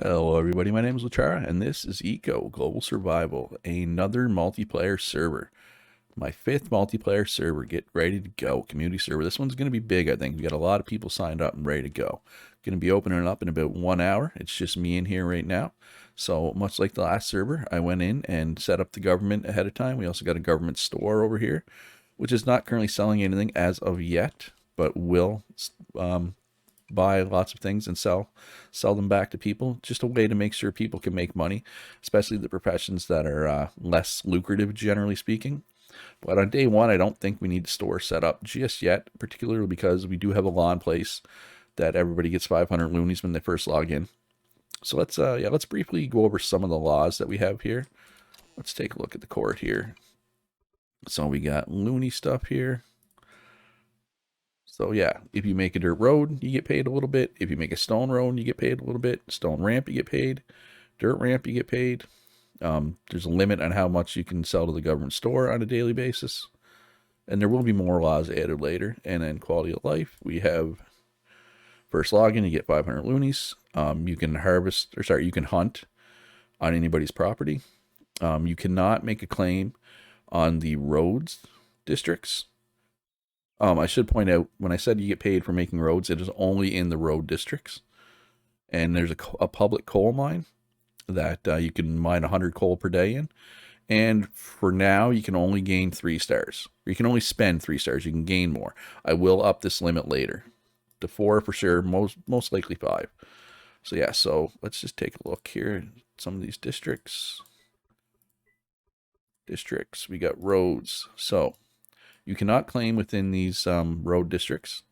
Hello everybody, my name is Luchara, and this is Eco Global Survival, another multiplayer server. My fifth multiplayer server, get ready to go, community server. This one's going to be big, I think. We got a lot of people signed up and ready to go. Going to be opening it up in about 1 hour. It's just me in here right now. So much like the last server, I went in and set up the government ahead of time. We also got a government store over here, which is not currently selling anything as of yet, but will buy lots of things and sell them back to people. Just a way to make sure people can make money, especially the professions that are less lucrative, generally speaking. But on day one, I don't think we need the store set up just yet, particularly because we do have a law in place that everybody gets 500 loonies when they first log in. So let's briefly go over some of the laws that we have here. Let's take a look at the court here. So we got loony stuff here. So yeah, if you make a dirt road, you get paid a little bit. If you make a stone road, you get paid a little bit. Stone ramp, you get paid. Dirt ramp, you get paid. There's a limit on how much you can sell to the government store on a daily basis. And there will be more laws added later. And then quality of life, we have first login, you get 500 loonies. You can you can hunt on anybody's property. You cannot make a claim on the roads districts. I should point out, when I said you get paid for making roads, it is only in the road districts. And there's a public coal mine that you can mine 100 coal per day in. And for now, you can only gain 3 stars. Or you can only spend 3 stars. You can gain more. I will up this limit later to 4 for sure, most likely 5. So yeah, so let's just take a look here. Some of these districts. We got roads. So you cannot claim within these road districts,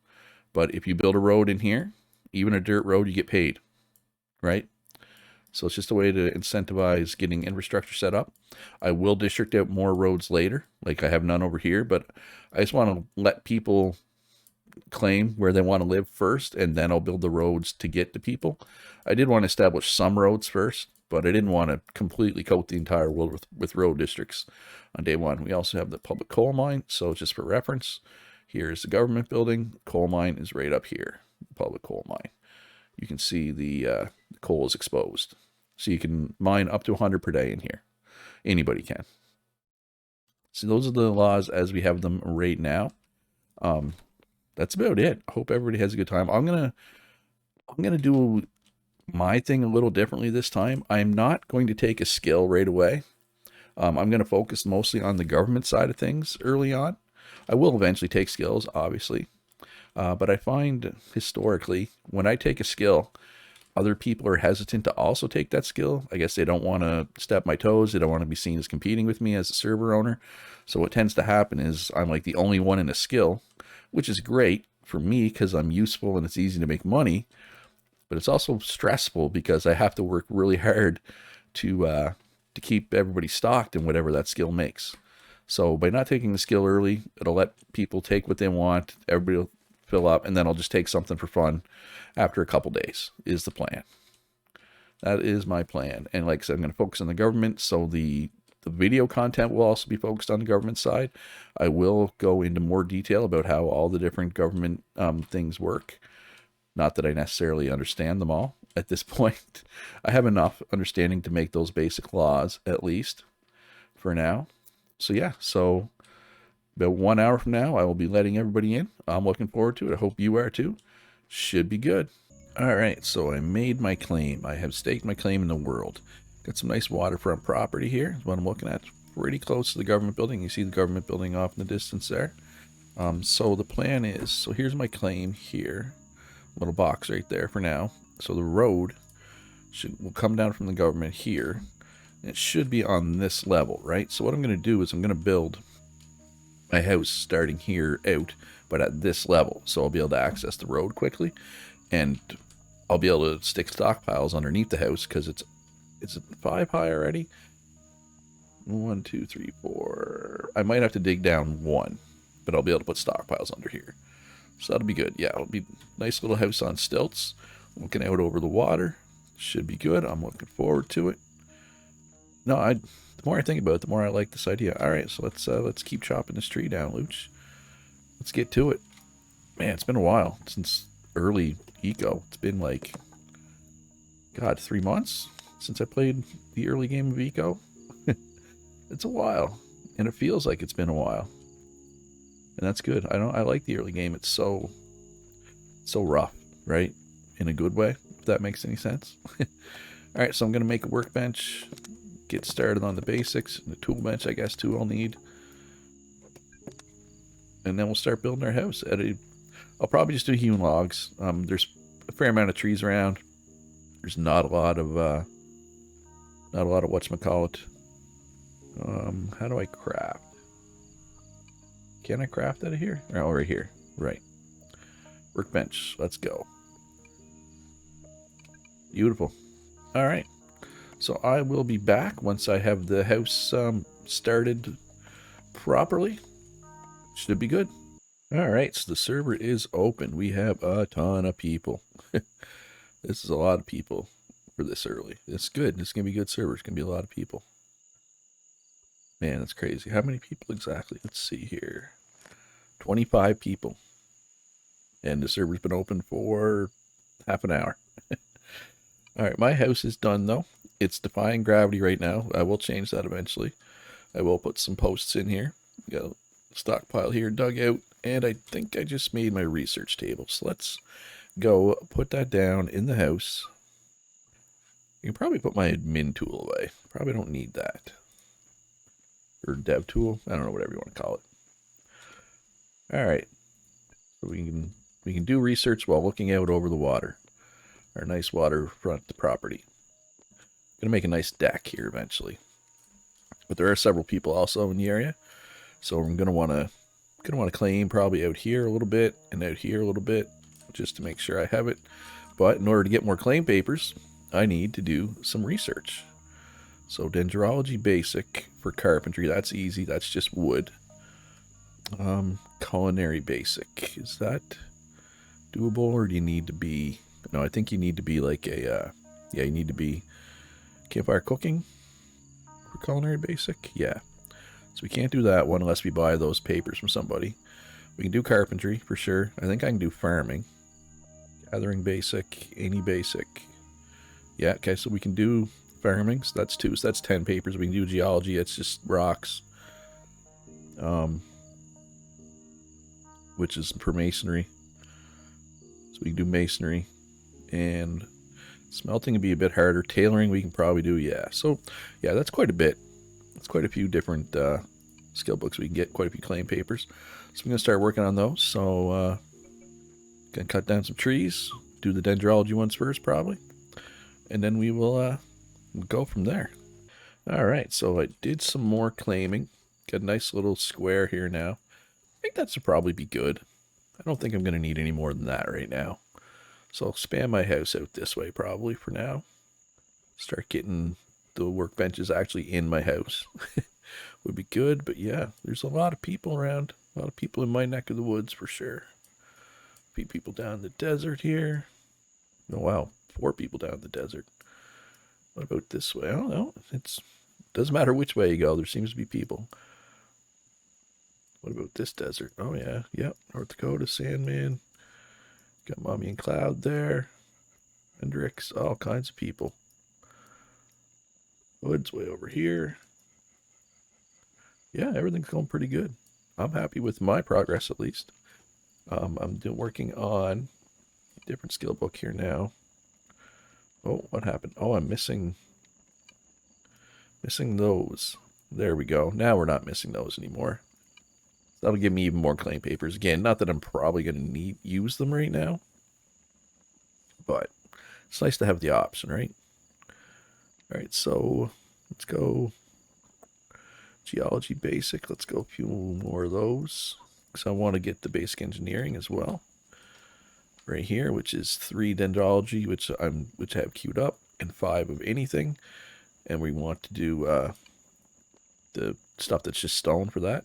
but if you build a road in here, even a dirt road, you get paid, right? So it's just a way to incentivize getting infrastructure set up. I will district out more roads later, like I have none over here, but I just want to let people claim where they want to live first, and then I'll build the roads to get to people. I did want to establish some roads first, but I didn't want to completely coat the entire world with road districts on day one. We also have the public coal mine, so just for reference, here's the government building. Coal mine is right up here, public coal mine. You can see the coal is exposed. So you can mine up to 100 per day in here. Anybody can. So those are the laws as we have them right now. That's about it. I hope everybody has a good time. I'm gonna do my thing a little differently this time. I'm not going to take a skill right away. I'm going to focus mostly on the government side of things early on. I will eventually take skills, obviously. But I find historically, when I take a skill, other people are hesitant to also take that skill. I guess they don't want to step my toes. They don't want to be seen as competing with me as a server owner. So what tends to happen is I'm like the only one in a skill, which is great for me because I'm useful and it's easy to make money. But it's also stressful because I have to work really hard to keep everybody stocked in whatever that skill makes. So by not taking the skill early, it'll let people take what they want. Everybody will fill up, and then I'll just take something for fun after a couple days is the plan. That is my plan. And like I said, I'm going to focus on the government. So the video content will also be focused on the government side. I will go into more detail about how all the different government things work. Not that I necessarily understand them all at this point. I have enough understanding to make those basic laws, at least, for now. So yeah, so about 1 hour from now, I will be letting everybody in. I'm looking forward to it. I hope you are too. Should be good. All right, so I made my claim. I have staked my claim in the world. Got some nice waterfront property here, is what I'm looking at. Pretty close to the government building. You see the government building off in the distance there. So the plan is, so here's my claim here. Little box right there for now. So the road will come down from the government here. And it should be on this level, right? So what I'm going to do is I'm going to build my house starting here out, but at this level. So I'll be able to access the road quickly. And I'll be able to stick stockpiles underneath the house because it's 5 high already. 1, 2, 3, 4. I might have to dig down 1, but I'll be able to put stockpiles under here. So that'll be good. Yeah, it'll be a nice little house on stilts, looking out over the water. Should be good. I'm looking forward to it. No, the more I think about it, the more I like this idea. All right, so let's keep chopping this tree down, Luch. Let's get to it. Man, it's been a while since early eco. It's been like God, 3 months since I played the early game of Eco. It's a while, and it feels like it's been a while, and that's good. I like the early game. It's so rough, right? In a good way, if that makes any sense. All right, so I'm gonna make a workbench, get started on the basics. The tool bench, I guess, too, I'll need, and then we'll start building our house. I'll probably just do hewn logs. There's a fair amount of trees around. There's not a lot of whatchamacallit. How do I craft? Can I craft out of here? Oh, right here. Right. Workbench. Let's go. Beautiful. All right. So I will be back once I have the house started properly. Should be good. All right. So the server is open. We have a ton of people. This is a lot of people for this early. It's good. It's going to be a good server. It's going to be a lot of people. Man, that's crazy. How many people exactly? Let's see here. 25 people. And the server's been open for half an hour. All right, my house is done, though. It's defying gravity right now. I will change that eventually. I will put some posts in here. Got a stockpile here dug out. And I think I just made my research table. So let's go put that down in the house. You can probably put my admin tool away. Probably don't need that. Or dev tool. I don't know, whatever you want to call it. All right. So we can do research while looking out over the water. Our nice waterfront property. Gonna make a nice deck here eventually. But there are several people also in the area. So I'm gonna wanna claim probably out here a little bit and out here a little bit, just to make sure I have it. But in order to get more claim papers, I need to do some research. So dendrology basic for carpentry, that's easy, that's just wood. Culinary basic, is that doable, or do you need to be, no, I think you need to be like a, yeah, you need to be campfire cooking for culinary basic, yeah. So we can't do that one unless we buy those papers from somebody. We can do carpentry for sure. I think I can do farming. Gathering basic, any basic. Yeah, okay, so we can do farming, so that's 2, so that's 10 papers. We can do geology, it's just rocks. Which is for masonry. So we can do masonry. And smelting would be a bit harder. Tailoring we can probably do, yeah. So, yeah, that's quite a bit. That's quite a few different skill books we can get, quite a few claim papers. So I'm going to start working on those. So, going to cut down some trees, do the dendrology ones first probably. And then we will go from there. All right, so I did some more claiming. Got a nice little square here now. I think that should probably be good. I don't think I'm going to need any more than that right now. So I'll span my house out this way probably for now. Start getting the workbenches actually in my house. Would be good, but yeah, there's a lot of people around. A lot of people in my neck of the woods for sure. A few people down in the desert here. Oh wow, 4 people down in the desert. What about this way? I don't know. It doesn't matter which way you go. There seems to be people. What about this desert? Oh yeah, yep. North Dakota, Sandman. Got Mommy and Cloud there. Hendrix, all kinds of people. Woods way over here. Yeah, everything's going pretty good. I'm happy with my progress at least. I'm working on a different skill book here now. Oh, what happened? Oh, I'm missing those. There we go. Now we're not missing those anymore. That'll give me even more claim papers. Again, not that I'm probably going to use them right now, but it's nice to have the option, right? All right, so let's go geology basic. Let's go a few more of those because I want to get the basic engineering as well. Right here, which is 3 dendrology, which I have queued up, and 5 of anything, and we want to do the stuff that's just stone for that.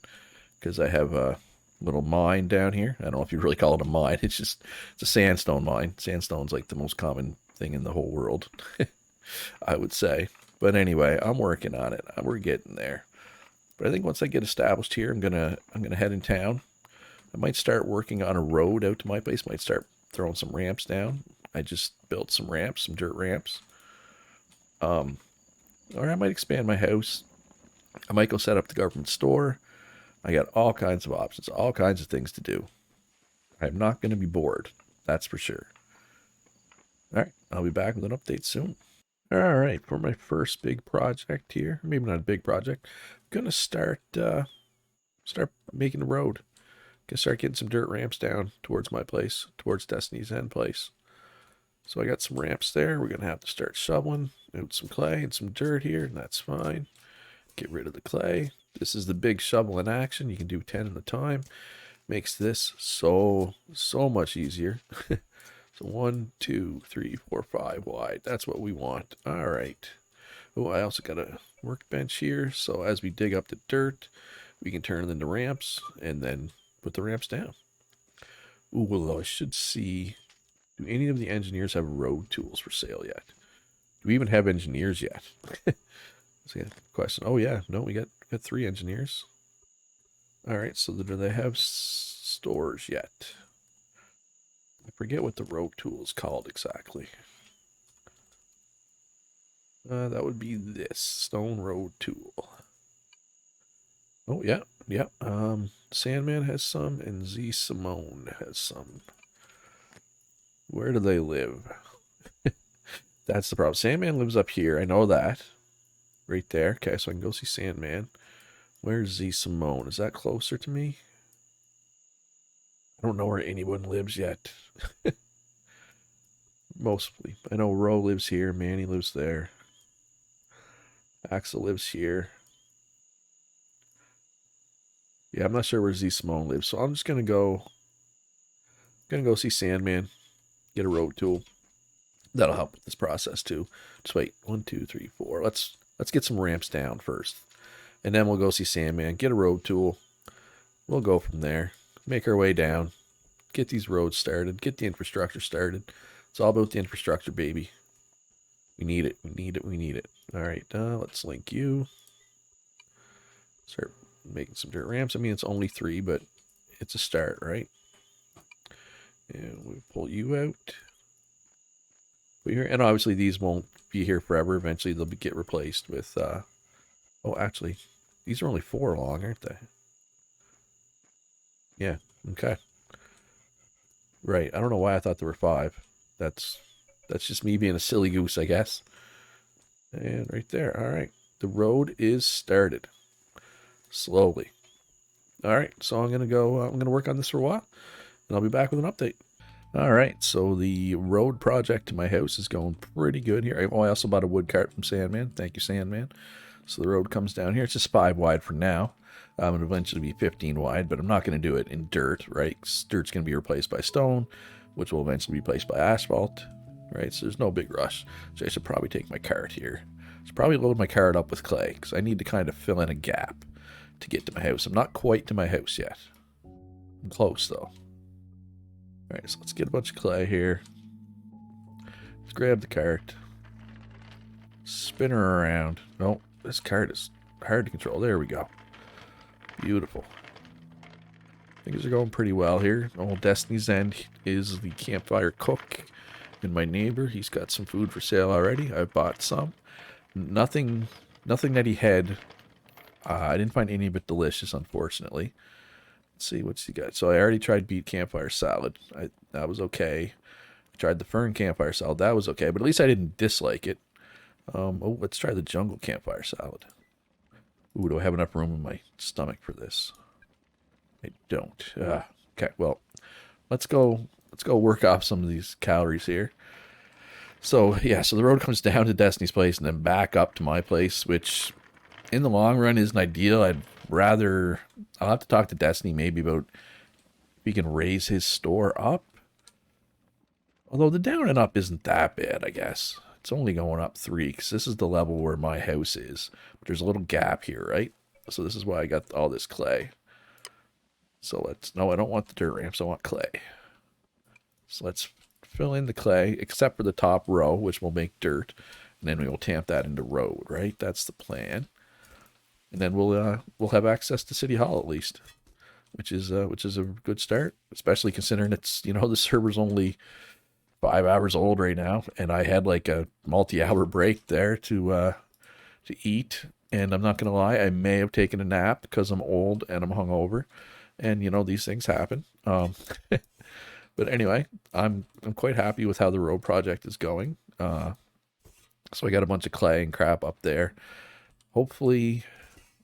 Because I have a little mine down here. I don't know if you really call it a mine. It's a sandstone mine. Sandstone's like the most common thing in the whole world, I would say. But anyway, I'm working on it. We're getting there. But I think once I get established here, I'm gonna head in town. I might start working on a road out to my place. Might start throwing some ramps down. I just built some ramps, some dirt ramps. Or I might expand my house. I might go set up the government store. I got all kinds of options, all kinds of things to do. I'm not going to be bored. That's for sure. All right. I'll be back with an update soon. All right. For my first big project here, maybe not a big project, I'm going to start making the road. Gonna start getting some dirt ramps down towards my place, towards Destiny's End place. So I got some ramps there. We're gonna have to start shoveling out some clay and some dirt here, and that's fine. Get rid of the clay. This is the big shovel in action. You can do 10 at a time. Makes this so much easier. So 1, 2, 3, 4, 5 wide. That's what we want. All right. Oh, I also got a workbench here. So as we dig up the dirt, we can turn it into ramps and then put the ramps down. Ooh, well, I should see. Do any of the engineers have road tools for sale yet? Do we even have engineers yet? That's a question. Oh yeah, no, we got 3 engineers. All right, so do they have stores yet? I forget what the road tool is called exactly. That would be this stone road tool. Oh yeah, yeah. Sandman has some, and Z Simone has some. Where do they live? That's the problem. Sandman lives up here. I know that. Right there. Okay, so I can go see Sandman. Where's Z Simone? Is that closer to me? I don't know where anyone lives yet. Mostly. I know Ro lives here. Manny lives there. Axel lives here. Yeah, I'm not sure where Z Simone lives, so I'm just gonna go see Sandman, get a road tool. That'll help with this process too. Just wait. 1, 2, 3, 4. Let's get some ramps down first. And then we'll go see Sandman, get a road tool. We'll go from there. Make our way down. Get these roads started. Get the infrastructure started. It's all about the infrastructure, baby. We need it. We need it. We need it. All right. Let's link you. Start making some dirt ramps. I mean, it's only 3, but it's a start, right? And we pull you out. And obviously these won't be here forever. Eventually they'll get replaced with... Oh, actually, these are only 4 long, aren't they? Yeah. Okay. Right. I don't know why I thought there were 5. That's just me being a silly goose, I guess. And right there. All right. The road is started. Slowly. All right. So I'm going to go, I'm going to work on this for a while, and I'll be back with an update. All right. So the road project to my house is going pretty good here. I also bought a wood cart from Sandman. Thank you, Sandman. So the road comes down here. It's just 5 wide for now. It'll eventually be 15 wide, but I'm not going to do it in dirt, right? Dirt's going to be replaced by stone, which will eventually be replaced by asphalt, right? So there's no big rush. So I should probably take my cart here. I should probably load my cart up with clay, because I need to kind of fill in a gap to get to my house. I'm not quite to my house yet. I'm close, though. All right, so let's get a bunch of clay here. Let's grab the cart. Spin her around. Oh, this cart is hard to control. There we go. Beautiful. Things are going pretty well here. Old Destiny's End is the campfire cook. And my neighbor, he's got some food for sale already. I bought some. Nothing that he had. I didn't find any of it delicious, unfortunately. Let's see what's he got. So I already tried beet campfire salad. That was okay. I tried the fern campfire salad. That was okay, but at least I didn't dislike it. Oh, let's try the jungle campfire salad. Ooh, do I have enough room in my stomach for this? I don't. Okay, well, let's go work off some of these calories here. So, yeah, so the road comes down to Destiny's place and then back up to my place, which in the long run isn't ideal. I'll have to talk to Destiny maybe about if he can raise his store up. Although the down and up isn't that bad, I guess. It's only going up 3 because this is the level where my house is. But there's a little gap here, right? So this is why I got all this clay. So no, I don't want the dirt ramps. I want clay. So let's fill in the clay, except for the top row, which will make dirt. And then we will tamp that into road, right? That's the plan. And then we'll have access to City Hall at least, which is a good start, especially considering it's, the server's only 5 hours old right now, and I had like a multi-hour break there to eat. And I'm not gonna lie, I may have taken a nap because I'm old and I'm hungover, and these things happen. But anyway, I'm quite happy with how the road project is going. So I got a bunch of clay and crap up there. Hopefully,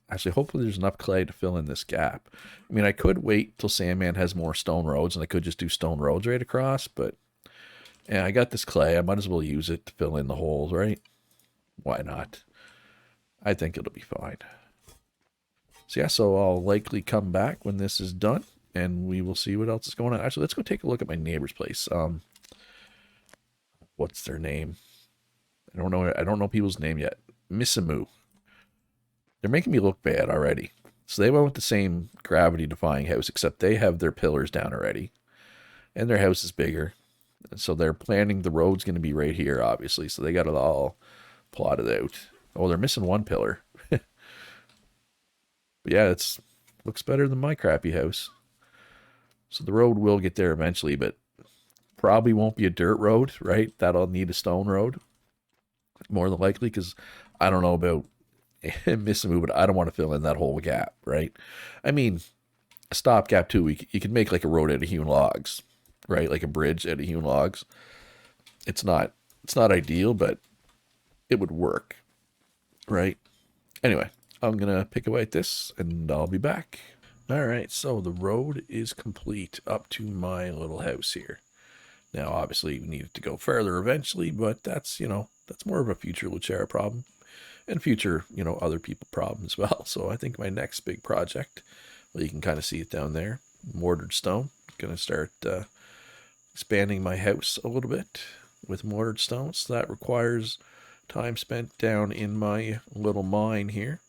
hopefully there's enough clay to fill in this gap. I mean, I could wait till Sandman has more stone roads, and I could just do stone roads right across. But yeah, I got this clay. I might as well use it to fill in the holes, right? Why not? I think it'll be fine. So yeah, so I'll likely come back when this is done, and we will see what else is going on. Actually, let's go take a look at my neighbor's place. What's their name? I don't know. I don't know people's name yet. Misamu. They're making me look bad already. So they went with the same gravity-defying house, except they have their pillars down already, and their house is bigger. And so they're planning the road's going to be right here, obviously. So they got it all plotted out. Oh, they're missing one pillar. But yeah, it's looks better than my crappy house. So the road will get there eventually, but probably won't be a dirt road, right? That'll need a stone road, more than likely, because I don't know about Misamu, but I don't want to fill in that whole gap, right? I mean, a stopgap too. You can make like a road out of hewn logs, right? Like a bridge out of hewn logs. It's not ideal, but it would work, right? Anyway, I'm gonna pick away at this, and I'll be back. All right, so the road is complete up to my little house here. Now, obviously, we need it to go further eventually, but that's more of a future Luchera problem and future, other people problem as well. So I think my next big project, well, you can kind of see it down there, mortared stone. Going to start expanding my house a little bit with mortared stone. So that requires time spent down in my little mine here.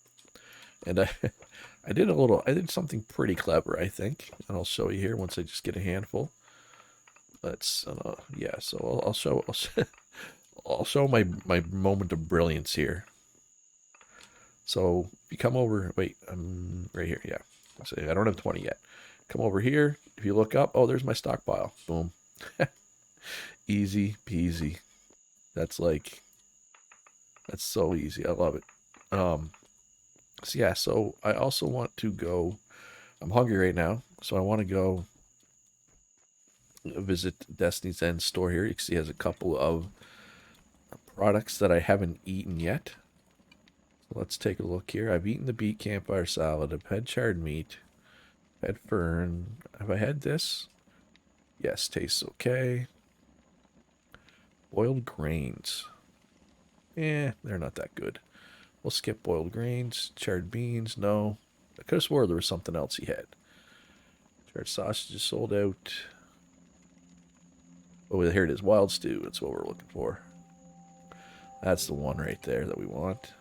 And I did something pretty clever, I think, and I'll show you here once I just get a handful. Let's, yeah. So I'll show I'll show my moment of brilliance here. So if you come over, wait, I'm right here. Yeah, so I don't have 20 yet. Come over here. If you look up, oh, there's my stockpile. Boom, easy peasy. That's so easy. I love it. So yeah, so I also want to go. I'm hungry right now, so I want to go visit Destiny's End store here. You can see it has a couple of products that I haven't eaten yet. So let's take a look here. I've eaten the beet campfire salad. I've had charred meat. I've had fern. Have I had this? Yes, tastes okay. Boiled grains. They're not that good. We'll skip boiled grains. Charred beans, no. I could have swore there was something else he had. Charred sausages sold out. Oh, here it is. Wild stew. That's what we're looking for. That's the one right there that we want.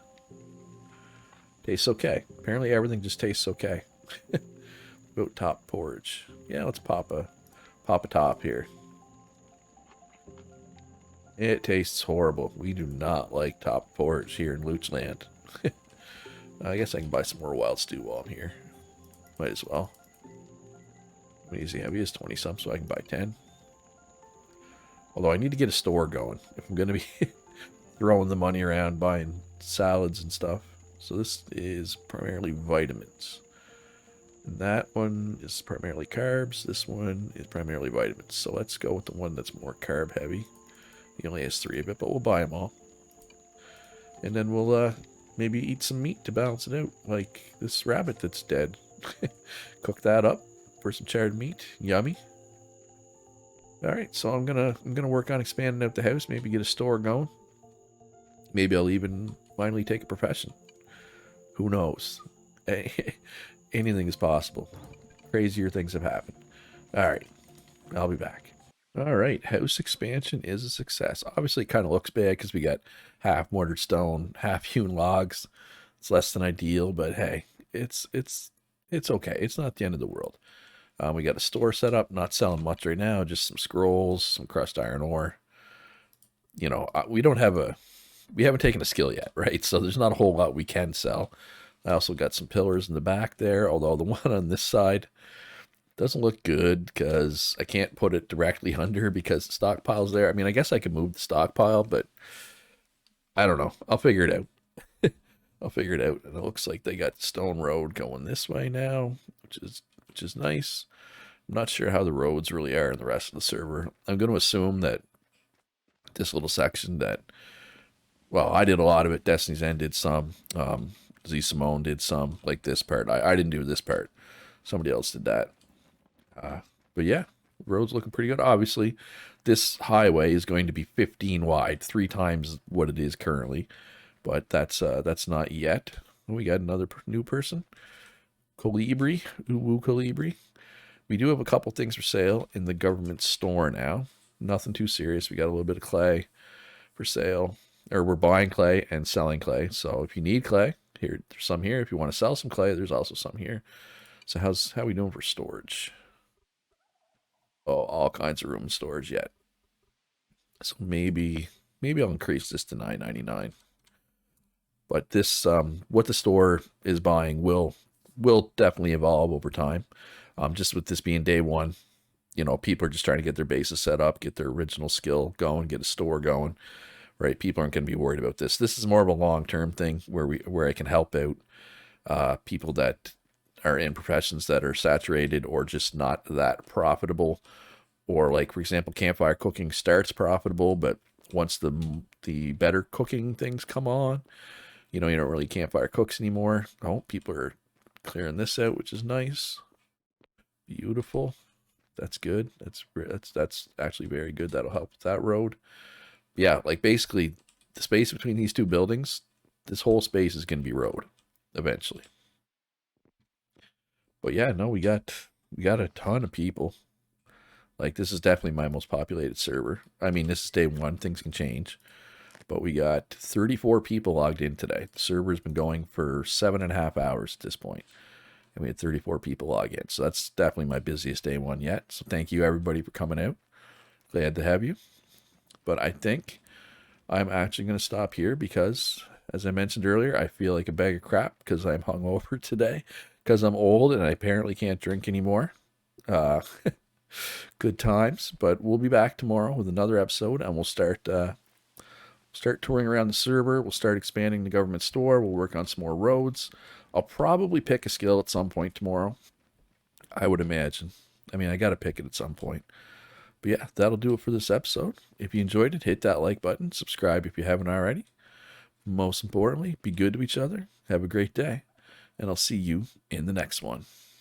Tastes okay. Apparently everything just tastes okay. Goat top porridge. Yeah, let's pop a top here. It tastes horrible. We do not like top porridge here in Luchland. I guess I can buy some more wild stew while I'm here. Might as well. What is he heavy? Is 20 some, so I can buy 10. Although I need to get a store going if I'm going to be throwing the money around buying salads and stuff. So this is primarily vitamins. And that one is primarily carbs. This one is primarily vitamins. So let's go with the one that's more carb heavy. He only has 3 of it, but we'll buy them all. And then we'll maybe eat some meat to balance it out, like this rabbit that's dead. Cook that up for some charred meat. Yummy. All right, so I'm gonna work on expanding out the house. Maybe get a store going. Maybe I'll even finally take a profession. Who knows? Anything is possible. Crazier things have happened. All right, I'll be back. All right, house expansion is a success. Obviously, it kind of looks bad because we got half mortared stone, half hewn logs. It's less than ideal, but hey, it's okay. It's not the end of the world. We got a store set up, not selling much right now, just some scrolls, some crushed iron ore. We haven't taken a skill yet, right? So there's not a whole lot we can sell. I also got some pillars in the back there, although the one on this side, Doesn't look good because I can't put it directly under because the stockpile's there. I mean, I guess I could move the stockpile, but I don't know. I'll figure it out. I'll figure it out. And it looks like they got Stone Road going this way now, which is nice. I'm not sure how the roads really are in the rest of the server. I'm going to assume that this little section that, well, I did a lot of it. Destiny's End did some. Z Simone did some. Like this part, I didn't do this part. Somebody else did that. But yeah, road's looking pretty good. Obviously, this highway is going to be 15 wide, 3 times what it is currently. But that's not yet. We got another new person, Colibri, Uwu Colibri. We do have a couple things for sale in the government store now. Nothing too serious. We got a little bit of clay for sale, or we're buying clay and selling clay. So if you need clay, here there's some here. If you want to sell some clay, there's also some here. So how we doing for storage? Oh, all kinds of room storage yet. So maybe I'll increase this to $9.99. But this what the store is buying will definitely evolve over time. Just with this being day one, people are just trying to get their bases set up, get their original skill going, get a store going, right? People aren't going to be worried about this. This is more of a long-term thing where I can help out people that are in professions that are saturated or just not that profitable, or like for example, campfire cooking starts profitable, but once the better cooking things come on, you don't really campfire cooks anymore. Oh, people are clearing this out, which is nice. Beautiful. That's good. That's actually very good. That'll help with that road. Yeah, like basically the space between these two buildings, this whole space is going to be road eventually. But yeah, no, we got a ton of people. Like this is definitely my most populated server. I mean, this is day one. Things can change. But we got 34 people logged in today. The server's been going for 7.5 hours at this point, and we had 34 people log in. So that's definitely my busiest day one yet. So thank you everybody for coming out. Glad to have you. But I think I'm actually going to stop here because, as I mentioned earlier, I feel like a bag of crap because I'm hungover today because I'm old and I apparently can't drink anymore. Uh, good times. But we'll be back tomorrow with another episode, and we'll start touring around the server. We'll start expanding the government store. We'll work on some more roads. I'll probably pick a skill at some point tomorrow, I would imagine. I mean, I got to pick it at some point. But yeah, that'll do it for this episode. If you enjoyed it, hit that like button. Subscribe if you haven't already. Most importantly, be good to each other. Have a great day. And I'll see you in the next one.